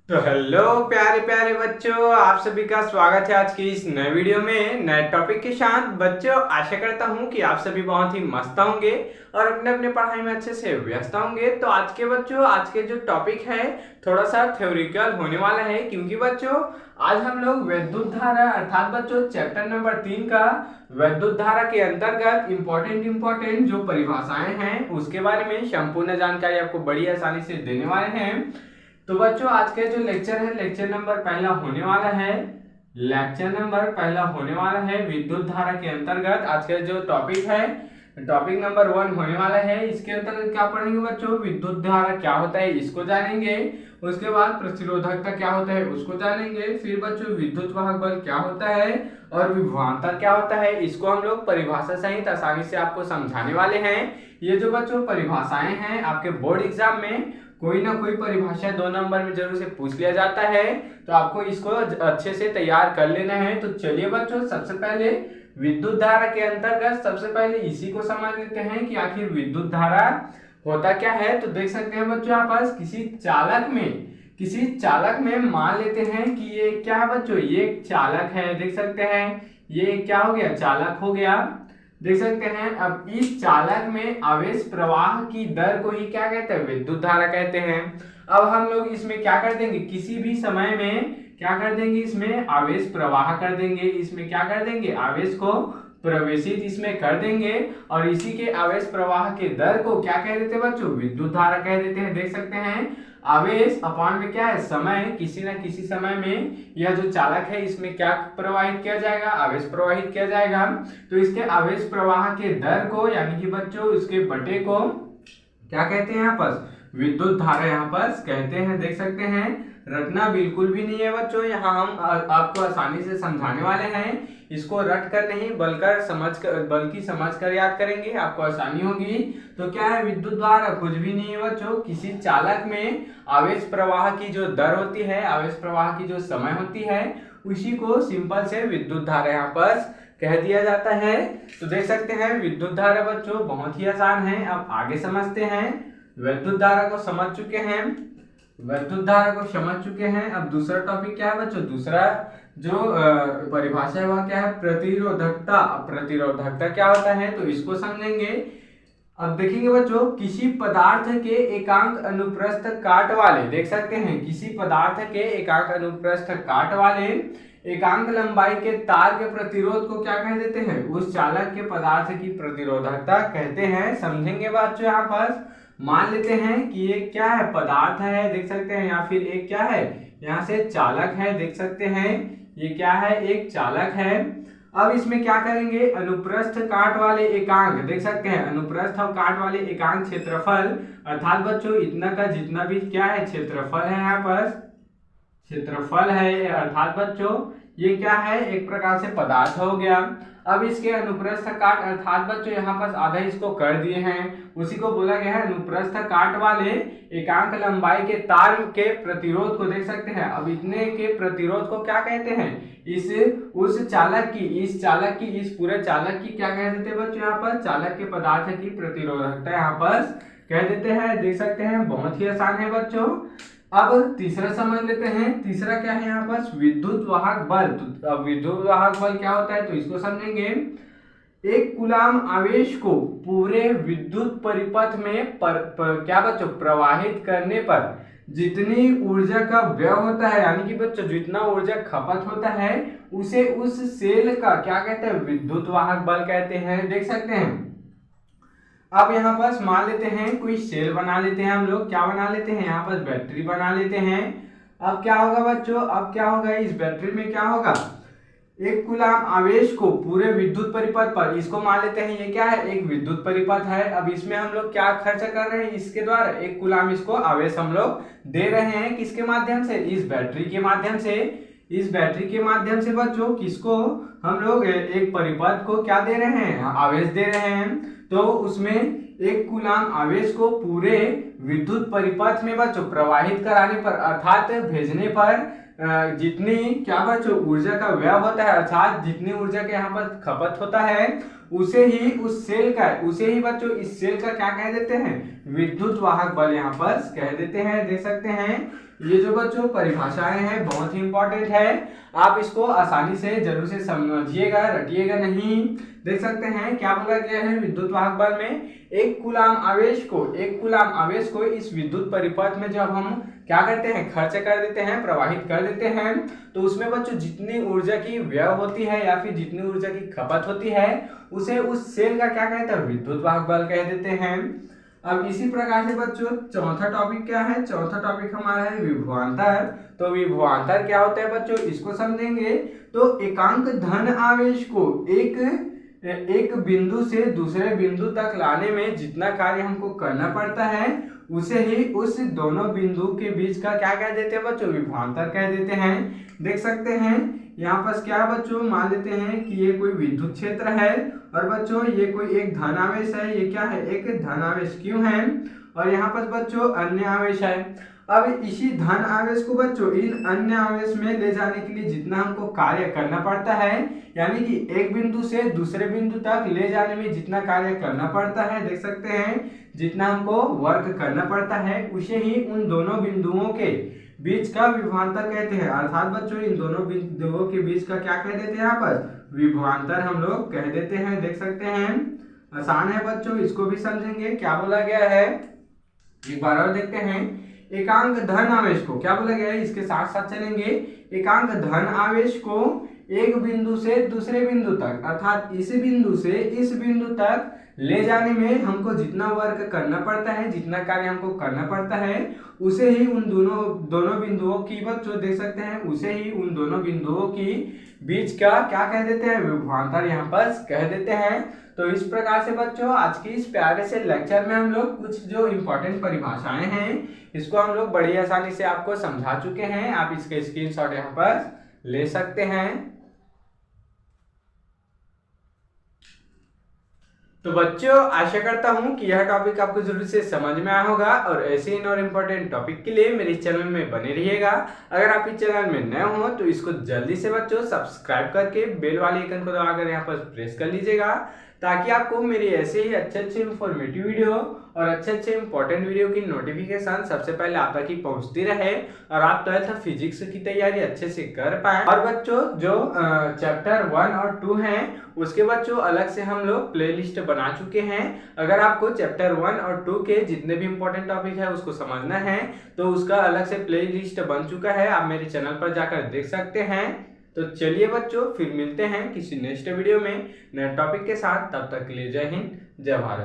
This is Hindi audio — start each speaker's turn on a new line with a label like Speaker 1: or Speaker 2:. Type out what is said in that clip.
Speaker 1: तो हेलो प्यारे प्यारे बच्चों, आप सभी का स्वागत है आज की इस नए वीडियो में नए टॉपिक के साथ। बच्चों, आशा करता हूँ कि आप सभी बहुत ही मस्त होंगे और अपने अपने पढ़ाई में अच्छे से व्यस्त होंगे। तो आज के जो टॉपिक है थोड़ा सा थ्योरिकल होने वाला है, क्योंकि बच्चों आज हम लोग विद्युत धारा अर्थात बच्चों चैप्टर नंबर 3 का विद्युत धारा के अंतर्गत इंपॉर्टेंट जो परिभाषाएं हैं उसके बारे में संपूर्ण जानकारी आपको बड़ी आसानी से देने वाले हैं। तो बच्चों आज का जो लेक्चर है, लेक्चर नंबर पहला होने वाला है विद्युत धारा के अंतर्गत। आज का जो टॉपिक है टॉपिक नंबर 1 होने वाला है। इसके अंतर्गत क्या पढ़ेंगे बच्चों? विद्युत धारा क्या होता है इसको जानेंगे, उसके बाद प्रतिरोधकता क्या होता है उसको जानेंगे, फिर बच्चों विद्युत वाहक बल क्या होता है और विभवांतर क्या होता है, इसको हम लोग परिभाषा सहित आसानी से आपको समझाने वाले हैं। ये जो बच्चों परिभाषाएं हैं आपके बोर्ड एग्जाम में कोई ना कोई परिभाषा 2 नंबर में जरूर से पूछ लिया जाता है, तो आपको इसको अच्छे से तैयार कर लेना है। तो चलिए बच्चों, सबसे पहले विद्युत धारा के अंतर्गत सबसे पहले इसी को समझ लेते हैं कि आखिर विद्युत धारा होता क्या है। तो देख सकते हैं बच्चों, यहाँ पास किसी चालक में मान लेते हैं कि ये क्या है बच्चों, ये एक चालक है। देख सकते हैं ये क्या हो गया, चालक हो गया। देख सकते हैं अब इस चालक में आवेश प्रवाह की दर को ही क्या कहते हैं, विद्युत धारा कहते हैं। अब हम लोग इसमें क्या कर देंगे, किसी भी समय में क्या कर देंगे, इसमें आवेश प्रवाह कर देंगे, इसमें क्या कर देंगे, आवेश को प्रवेशित इसमें कर देंगे और इसी के आवेश प्रवाह के दर को क्या कह देते हैं बच्चों, विद्युत धारा कह देते हैं। देख सकते हैं आवेश अपॉन में क्या है, समय, किसी न किसी समय में यह जो चालक है इसमें क्या प्रवाहित किया जाएगा, आवेश प्रवाहित किया जाएगा। तो इसके आवेश प्रवाह के दर को यानी कि बच्चों इसके बटे को क्या कहते हैं, यहाँ पर विद्युत धारा यहाँ पर कहते हैं। देख सकते हैं रटना बिल्कुल भी नहीं है बच्चों, यहाँ हम आपको आसानी से समझाने वाले हैं। इसको रट कर नहीं बल्कि समझ कर याद करेंगे, आपको आसानी होगी। तो क्या है विद्युत धारा, कुछ भी नहीं है बच्चों, किसी चालक में आवेश प्रवाह की जो दर होती है, आवेश प्रवाह की जो समय होती है, उसी को सिंपल से विद्युत धारा यहाँ पर कह दिया जाता है। तो देख सकते हैं विद्युत धारा बच्चों बहुत ही आसान है। अब आगे समझते हैं। विद्युत धारा को समझ चुके हैं, अब दूसरा टॉपिक क्या है बच्चों, दूसरा जो परिभाषा है वह क्या है, प्रतिरोधकता। प्रतिरोधकता क्या होता है तो इसको समझेंगे। अब देखेंगे बच्चों, किसी पदार्थ के एकांक अनुप्रस्थ काट वाले, देख सकते हैं किसी पदार्थ के एकांक अनुप्रस्थ काट वाले एकांक लंबाई के तार के प्रतिरोध को क्या कह देते हैं, उस चालक के पदार्थ की प्रतिरोधकता कहते हैं। समझेंगे बच्चों, यहाँ पर मान लेते हैं कि ये क्या है, पदार्थ है, देख सकते हैं, या फिर एक क्या है, यहाँ से चालक है। देख सकते हैं ये क्या है, एक चालक है। अब इसमें क्या करेंगे, अनुप्रस्थ काट वाले एकांक, देख सकते हैं अनुप्रस्थ और काट वाले एकांक क्षेत्रफल अर्थात बच्चों इतना का जितना भी क्या है क्षेत्रफल है, यहाँ पर क्षेत्रफल है अर्थात बच्चों ये क्या है, एक प्रकार से पदार्थ हो गया। अब इसके अनुप्रस्थ काट अर्थात बच्चों यहाँ पर आधा इसको कर दिए हैं, उसी को बोला गया है अनुप्रस्थ काट वाले एकांक लंबाई के तार के प्रतिरोध को। देख सकते हैं अब इतने के प्रतिरोध को क्या कहते हैं, इस पूरे चालक की क्या कह देते हैं बच्चों, यहाँ पर चालक के पदार्थ की प्रतिरोधकता यहाँ पर कह देते हैं। देख सकते हैं बहुत ही आसान है बच्चों। अब तीसरा समझ लेते हैं, तीसरा क्या है यहाँ पर, विद्युत वाहक बल। तो अब विद्युत वाहक बल क्या होता है तो इसको समझेंगे। एक कूलाम आवेश को पूरे विद्युत परिपथ में क्या बच्चों प्रवाहित करने पर जितनी ऊर्जा का व्यय होता है, यानी कि बच्चों जितना ऊर्जा खपत होता है उसे उस सेल का क्या कहते हैं, विद्युत वाहक बल कहते हैं। देख सकते हैं अब यहाँ पर मान लेते हैं कोई सेल बना लेते हैं, हम लोग क्या बना लेते हैं, यहाँ पर बैटरी बना लेते हैं। अब क्या होगा बच्चों, अब क्या होगा, इस बैटरी में क्या होगा, एक कूलाम आवेश को पूरे विद्युत परिपथ पर, इसको मान लेते हैं ये क्या है, एक विद्युत परिपथ है। अब इसमें हम लोग क्या खर्चा कर रहे हैं, इसके द्वारा एक कूलाम इसको आवेश हम लोग दे रहे हैं, किसके माध्यम से, इस बैटरी के माध्यम से। इस बैटरी के माध्यम से बच्चों किसको हम लोग एक परिपथ को क्या दे रहे हैं, आवेश दे रहे हैं। तो उसमें एक कूलाम आवेश को पूरे विद्युत परिपथ में बच्चों प्रवाहित कराने पर अर्थात भेजने पर जितनी क्या बच्चों ऊर्जा का व्यय होता है, अर्थात जितनी ऊर्जा के यहाँ पर खपत होता है उसे ही बच्चों इस सेल का क्या कह देते हैं, विद्युत वाहक बल यहाँ पर कह देते हैं। देख सकते हैं ये जो बच्चों परिभाषाएं हैं बहुत ही इंपॉर्टेंट है, आप इसको आसानी से जरूर से समझिएगा, रटिएगा नहीं। देख सकते हैं क्या बोला गया है विद्युत वाहक बल में, एक कूलाम आवेश को इस विद्युत परिपथ में जब हम क्या करते हैं, खर्च कर देते हैं, प्रवाहित कर देते हैं, तो उसमें बच्चों जितनी ऊर्जा की व्यय होती है या फिर जितनी ऊर्जा की खपत होती है उसे उस सेल का क्या कहते हैं, विद्युत वाहक बल कह देते हैं। अब इसी प्रकार से बच्चों चौथा टॉपिक क्या है, चौथा टॉपिक हमारा है विभवांतर। तो विभवांतर क्या होता है बच्चों, इसको समझेंगे। तो एकांक धन आवेश को एक बिंदु से दूसरे बिंदु तक लाने में जितना कार्य हमको करना पड़ता है उसे ही उस दोनों बिंदु के बीच का क्या कह देते हैं बच्चों, विभवांतर कह देते हैं। देख सकते हैं यहाँ पर क्या बच्चों, मान लेते हैं कि ये कोई विद्युत क्षेत्र है और बच्चों ये कोई एक धन आवेश है, ये क्या है, एक धन आवेश क्यों है, और यहाँ पर बच्चों अन्य आवेश है। अब इसी धन आवेश को बच्चों इन अन्य आवेश में ले जाने के लिए जितना हमको कार्य करना पड़ता है, यानी कि एक बिंदु से दूसरे बिंदु तक ले जाने में जितना कार्य करना पड़ता है, देख सकते हैं जितना हमको वर्क करना पड़ता है उसे ही उन दोनों बिंदुओं के बीच का विभवांतर कहते हैं। अर्थात बच्चों इन दोनों बिंदुओं के बीच का क्या कह देते हैं, यहाँ पर विभवांतर हम लोग कह देते हैं। देख सकते हैं आसान है बच्चों, इसको भी समझेंगे। क्या बोला गया है एक बार और देखते हैं। एकांक धन आवेश को क्या बोला गया है, इसके साथ साथ चलेंगे। एकांक धन आवेश को एक बिंदु से दूसरे बिंदु तक अर्थात इस बिंदु से इस बिंदु तक ले जाने में हमको जितना वर्क करना पड़ता है, जितना कार्य हमको करना पड़ता है उसे ही उन दोनों बिंदुओं की बच्चों देख सकते हैं, उसे ही उन दोनों बिंदुओं की बीच का क्या कह देते हैं, विभवांतर यहाँ पर कह देते हैं। तो इस प्रकार से बच्चों आज की इस प्यारे से लेक्चर में हम लोग कुछ जो इम्पोर्टेंट परिभाषाएं हैं इसको हम लोग बड़ी आसानी से आपको समझा चुके हैं। आप इसके स्क्रीनशॉट यहाँ पर ले सकते हैं। तो बच्चों आशा करता हूं कि यह टॉपिक आपको जरूर से समझ में आया होगा और ऐसे ही और इम्पोर्टेंट टॉपिक के लिए मेरे चैनल में बने रहिएगा। अगर आप इस चैनल में नए हो तो इसको जल्दी से बच्चों सब्सक्राइब करके बेल वाले आइकन को दबाकर यहाँ पर प्रेस कर लीजिएगा, ताकि आपको मेरी ऐसे ही अच्छे इंफॉर्मेटिव वीडियो और अच्छे इंपॉर्टेंट वीडियो की नोटिफिकेशन सबसे पहले आप तक ही पहुंचती रहे और आप 12th फिजिक्स की तैयारी अच्छे से कर पाए। और बच्चों जो चैप्टर 1 और 2 हैं उसके बच्चों अलग से हम लोग प्लेलिस्ट बना चुके हैं। अगर आपको चैप्टर 1 और 2 के जितने भी इंपॉर्टेंट टॉपिक है उसको समझना है तो उसका अलग से प्लेलिस्ट बन चुका है, आप मेरे चैनल पर जाकर देख सकते हैं। तो चलिए बच्चों फिर मिलते हैं किसी नेक्स्ट वीडियो में नए टॉपिक के साथ, तब तक के लिए जय हिंद जय भारत।